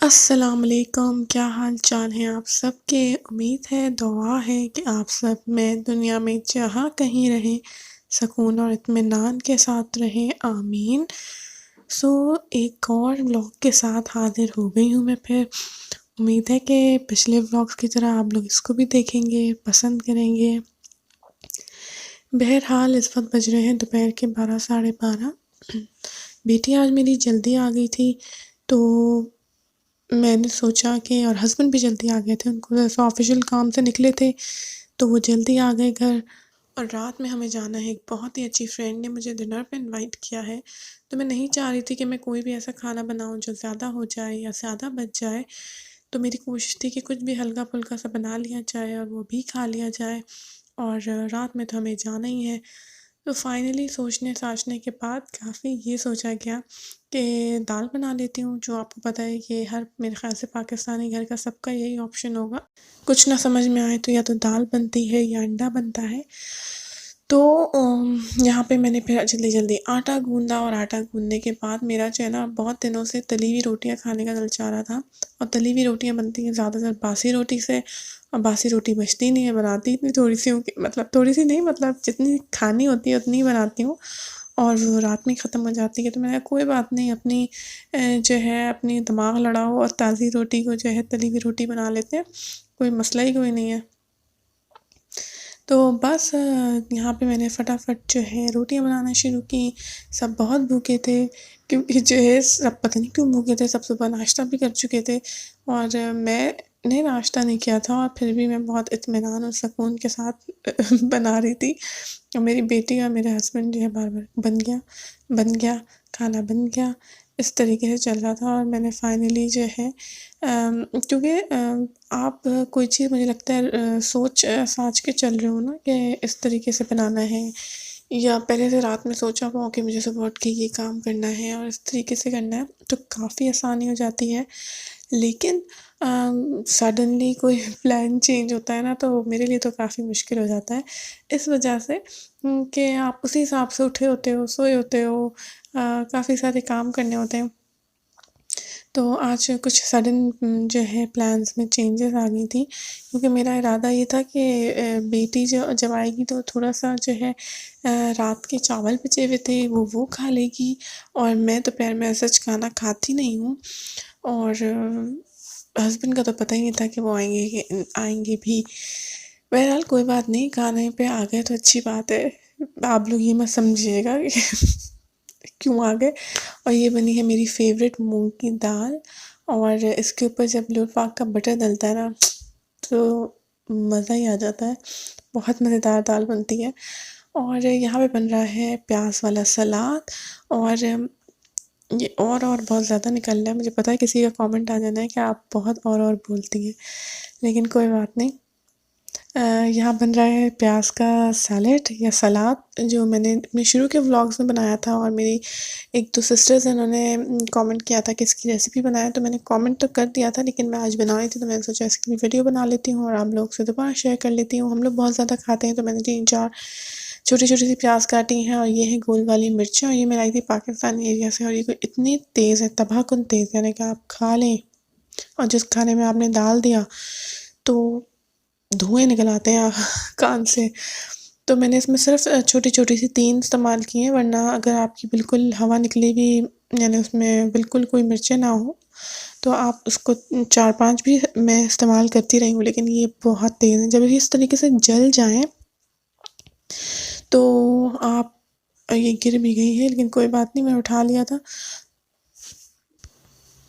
अस्सलाम वालेकुम, क्या हाल चाल हैं आप सबके। उम्मीद है, दुआ है कि आप सब में दुनिया में जहाँ कहीं रहें सुकून और इत्मीनान के साथ रहें, आमीन। सो एक और व्लॉग के साथ हाजिर हो गई हूँ मैं फिर। उम्मीद है कि पिछले व्लॉग्स की तरह आप लोग इसको भी देखेंगे, पसंद करेंगे। बहरहाल इस वक्त बज रहे हैं दोपहर के 12 साढ़े 12। बेटी आज मेरी जल्दी आ गई थी, तो मैंने सोचा कि और हस्बैंड भी जल्दी आ गए थे, उनको ऐसा ऑफिशियल काम से निकले थे, तो वो जल्दी आ गए घर। और रात में हमें जाना है, एक बहुत ही अच्छी फ्रेंड ने मुझे डिनर पे इनवाइट किया है। तो मैं नहीं चाह रही थी कि मैं कोई भी ऐसा खाना बनाऊं जो ज़्यादा हो जाए या ज़्यादा बच जाए। तो मेरी कोशिश थी कि कुछ भी हल्का फुल्का सा बना लिया जाए और वो भी खा लिया जाए। और रात में तो हमें जाना ही है। तो फाइनली सोचने-साचने के बाद काफ़ी ये सोचा गया कि दाल बना लेती हूँ, जो आपको पता है कि हर मेरे ख़्याल से पाकिस्तानी घर का सबका यही ऑप्शन होगा। कुछ ना समझ में आए तो या तो दाल बनती है या अंडा बनता है। तो यहाँ पे मैंने फिर जल्दी-जल्दी आटा गूँधा और आटा गूँधने के बाद मेरा जो है ना बहुत दिनों से तली हुई रोटियाँ खाने का दिल चाह रहा था। और तली हुई रोटियाँ बनती हैं ज़्यादातर बासी रोटी से, और बासी रोटी बचती नहीं है, बनाती इतनी थोड़ी-सी हूँ कि मतलब थोड़ी-सी नहीं, मतलब जितनी खानी होती है उतनी ही बनाती हूँ और वो रात में ही ख़त्म हो जाती है। तो मैंने कहा कोई बात नहीं, अपनी जो है अपनी दिमाग लड़ाओ और ताज़ी रोटी को जो है तली हुई रोटी बना लेते हैं, कोई मसला ही कोई नहीं है। तो बस यहाँ पे मैंने फटाफट जो है रोटियाँ बनाना शुरू की। सब बहुत भूखे थे, क्योंकि जो है सब पता नहीं क्यों भूखे थे, सब सुबह नाश्ता भी कर चुके थे और मैंने नाश्ता नहीं किया था और फिर भी मैं बहुत इत्मीनान और सुकून के साथ बना रही थी। और मेरी बेटी और मेरे हस्बैंड जो है बार-बार बन गया, खाना बन गया, इस तरीके से चल रहा था। और मैंने फाइनली जो है क्योंकि आप कोई चीज़ मुझे लगता है सोच साच के चल रहे हो ना कि इस तरीके से बनाना है, या पहले से रात में सोचा हुआ हो कि मुझे सुबह उठ के ये काम करना है और इस तरीके से करना है, तो काफ़ी आसानी हो जाती है। लेकिन सडनली कोई प्लान चेंज होता है ना, तो मेरे लिए तो काफ़ी मुश्किल हो जाता है। इस वजह से कि आप उसी हिसाब से उठे होते हो, सोए होते हो, काफ़ी सारे काम करने होते हैं। तो आज कुछ सडन जो है प्लान्स में चेंजेस आ गई थी, क्योंकि मेरा इरादा ये था कि बेटी जो जब आएगी तो थोड़ा-सा जो है रात के चावल बचे हुए थे, वो खा लेगी और मैं दोपहर में सच खाना खाती नहीं हूँ। और हस्बैंड का तो पता ही नहीं था कि वो आएँगे भी। बहरहाल कोई बात नहीं, खाने पे आ गए तो अच्छी बात है। आप लोग ये मत समझिएगा कि क्यों आ गए। और ये बनी है मेरी फ़ेवरेट मूँग की दाल, और इसके ऊपर जब लोग पाक का बटर डलता है ना, तो मज़ा ही आ जाता है। बहुत मज़ेदार दाल बनती है। और यहाँ पे बन रहा है प्याज़ वाला सलाद। और ये और बहुत ज़्यादा निकल रहा है, मुझे पता है किसी का कमेंट आ जाना है कि आप बहुत और बोलती हैं, लेकिन कोई बात नहीं। यहाँ बन रहा है प्याज़ का सैलेड या सलाद, जो मैंने अपने शुरू के व्लॉग्स में बनाया था। और मेरी 1-2 सिस्टर्स हैं, उन्होंने कमेंट किया था कि इसकी रेसिपी बनाएँ, तो मैंने कमेंट तो कर दिया था, लेकिन मैं आज बना रही थी तो मैंने सोचा इसकी भी वीडियो बना लेती हूँ और आप लोग से दोबारा शेयर कर लेती हूँ। हम लोग बहुत ज़्यादा खाते हैं, तो मैंने 3-4 छोटी-छोटी सी प्याज़ काटी हैं, और ये है गोल वाली मिर्चें, और ये मैं लाई थी पाकिस्तानी एरिया से। और ये कोई इतनी तेज़ है, तबाहकुन तेज़, यानी कि आप खा लें और जिस खाने में आपने डाल दिया तो धुएँ निकल आते हैं कान से। तो मैंने इसमें सिर्फ़ छोटी-छोटी सी 3 इस्तेमाल की हैं, वरना अगर आपकी बिल्कुल हवा निकली हुई, यानी उसमें बिल्कुल कोई मिर्चें ना हो, तो आप उसको 4-5 भी मैं इस्तेमाल करती रही हूँ, लेकिन ये बहुत तेज़ हैं। जब ये इस तरीके से जल जाएँ, तो आप ये गिर भी गई है, लेकिन कोई बात नहीं, मैंने उठा लिया था।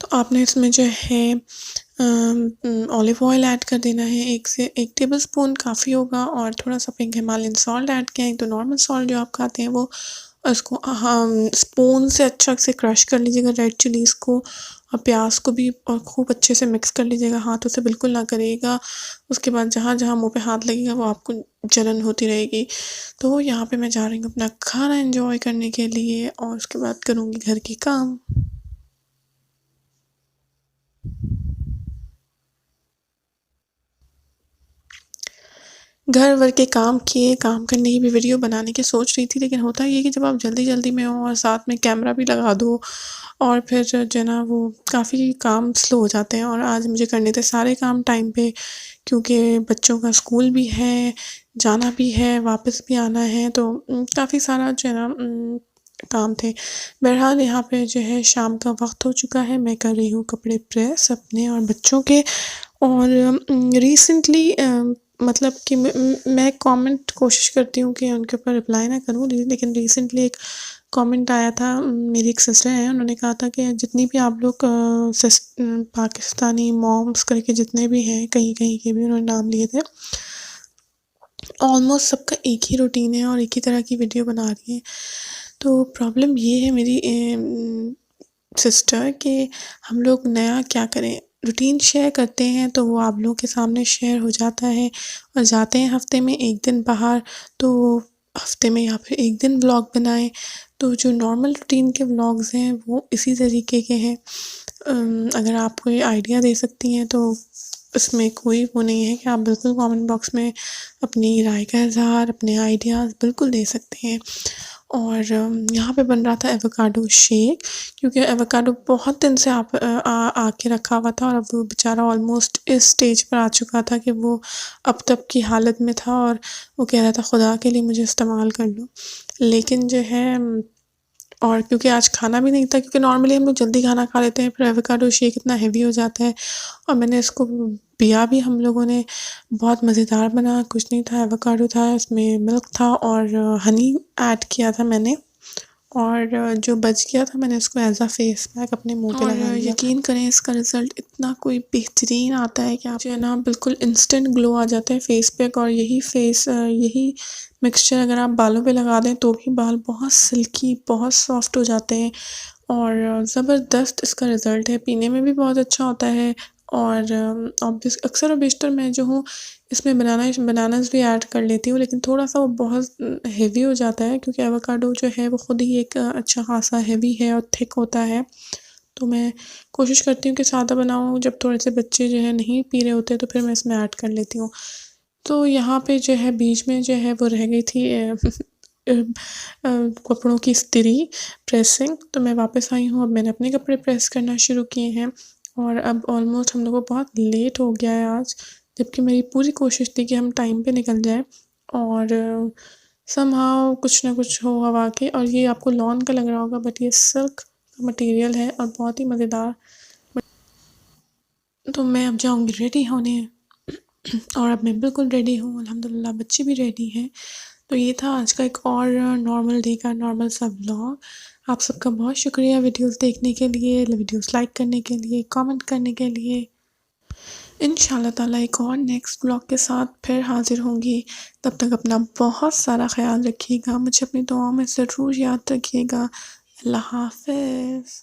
तो आपने इसमें जो है ऑलिव ऑयल ऐड कर देना है, 1 टेबलस्पून काफ़ी होगा, और थोड़ा-सा पिंक हिमालयन सॉल्ट ऐड किया है, तो नॉर्मल सॉल्ट जो आप खाते हैं वो। और इसको स्पून से अच्छा से क्रश कर लीजिएगा रेड चिलीज़ को और प्याज़ को भी, और खूब अच्छे से मिक्स कर लीजिएगा, हाथों से बिल्कुल ना करिएगा। उसके बाद जहाँ-जहाँ मुँह पे हाथ लगेगा वो आपको जलन होती रहेगी। तो यहाँ पे मैं जा रही हूँ अपना खाना एन्जॉय करने के लिए, और उसके बाद करूँगी घर के काम। घर-वर के काम किए, काम करने की भी वीडियो बनाने की सोच रही थी, लेकिन होता ये है कि जब आप जल्दी-जल्दी में हो और साथ में कैमरा भी लगा दो और फिर जो है ना वो काफ़ी काम स्लो हो जाते हैं और आज मुझे करने थे सारे काम टाइम पे क्योंकि बच्चों का स्कूल भी है, जाना भी है, वापस भी आना है तो काफ़ी सारा जो है ना काम थे। बहरहाल यहाँ पे जो है शाम का वक़्त हो चुका है, मैं कर रही हूँ कपड़े प्रेस अपने और बच्चों के और रिसेंटली मतलब कि मैं कमेंट कोशिश करती हूँ कि उनके ऊपर रिप्लाई ना करूँ लेकिन रिसेंटली एक कमेंट आया था मेरी एक सिस्टर हैं उन्होंने कहा था कि जितनी भी आप लोग पाकिस्तानी मॉम्स करके जितने भी हैं कहीं-कहीं के भी उन्होंने नाम लिए थे। ऑलमोस्ट सबका एक ही रूटीन है और एक ही तरह की वीडियो बना रही हैं। तो प्रॉब्लम ये है मेरी सिस्टर कि हम लोग नया क्या करें? रूटीन शेयर करते हैं तो वो आप लोगों के सामने शेयर हो जाता है और जाते हैं हफ़्ते में 1 दिन बाहर तो हफ़्ते में या फिर 1 दिन व्लॉग बनाएँ। तो जो नॉर्मल रूटीन के व्लॉग्स हैं वो इसी तरीके के हैं। अगर आप कोई आइडिया दे सकती हैं तो इसमें कोई वो नहीं है कि आप बिल्कुल कमेंट बॉक्स में अपनी राय का इज़हार, अपने आइडियाज़ बिल्कुल दे सकते हैं। और यहाँ पे बन रहा था एवोकाडो शेक क्योंकि एवोकाडो बहुत दिन से आके रखा हुआ था और अब वो बेचारा ऑलमोस्ट इस स्टेज पर आ चुका था कि वो अब तक की हालत में था और वो कह रहा था खुदा के लिए मुझे इस्तेमाल कर लो। लेकिन जो है और क्योंकि आज खाना भी नहीं था क्योंकि नॉर्मली हम लोग जल्दी खाना खा लेते हैं, फिर एवोकाडो शेक इतना हेवी हो जाता है और मैंने इसको पिया भी हम लोगों ने, बहुत मज़ेदार बना, कुछ नहीं था एवोकाडो था, इसमें मिल्क था और हनी ऐड किया था मैंने और जो बच गया था मैंने उसको एज़ अ फेस पैक अपने मुँह पे लगा लिया। यकीन करें इसका रिज़ल्ट इतना कोई बेहतरीन आता है कि आप जो है ना बिल्कुल इंस्टेंट ग्लो आ जाता है फेस पे और यही मिक्सचर अगर आप बालों पे लगा दें तो भी बाल बहुत सिल्की, बहुत सॉफ्ट हो जाते हैं और ज़बरदस्त इसका रिज़ल्ट है, पीने में भी बहुत अच्छा होता है और अक्सर और बेशतर मैं जो हूँ इसमें बनानास भी ऐड कर लेती हूँ लेकिन थोड़ा-सा वो बहुत हेवी हो जाता है क्योंकि एवोकाडो जो है वो खुद ही एक अच्छा खासा हेवी है और थिक होता है। तो मैं कोशिश करती हूँ कि सादा बनाऊँ, जब थोड़े से बच्चे जो है नहीं पी रहे होते तो फिर मैं इसमें ऐड कर लेती हूँ। तो यहाँ पे जो है बीच में जो है वो रह गई थी कपड़ों की इस्त्री, प्रेसिंग तो मैं वापस आई हूँ, अब मैंने अपने कपड़े प्रेस करना शुरू किए हैं और अब ऑलमोस्ट हम लोग को बहुत लेट हो गया है आज, जबकि मेरी पूरी कोशिश थी कि हम टाइम पे निकल जाएँ और समहाउ कुछ ना कुछ हो हवा के और ये आपको लॉन का लग रहा होगा बट ये सिल्क मटीरियल है और बहुत ही मज़ेदार। तो मैं अब जाऊँगी रेडी होने और अब मैं बिल्कुल रेडी हूँ, अल्हम्दुलिल्लाह बच्चे भी रेडी हैं। तो ये था आज का एक और नॉर्मल डे का नॉर्मल सा व्लॉग। आप सबका बहुत शुक्रिया वीडियोज़ देखने के लिए, वीडियोज़ लाइक करने के लिए, कमेंट करने के लिए। इंशाल्लाह ताला एक और नेक्स्ट व्लॉग के साथ फिर हाज़िर होंगी। तब तक अपना बहुत सारा ख़्याल रखिएगा, मुझे अपनी दुआओं में ज़रूर याद रखिएगा। अल्लाह हाफ़िज़।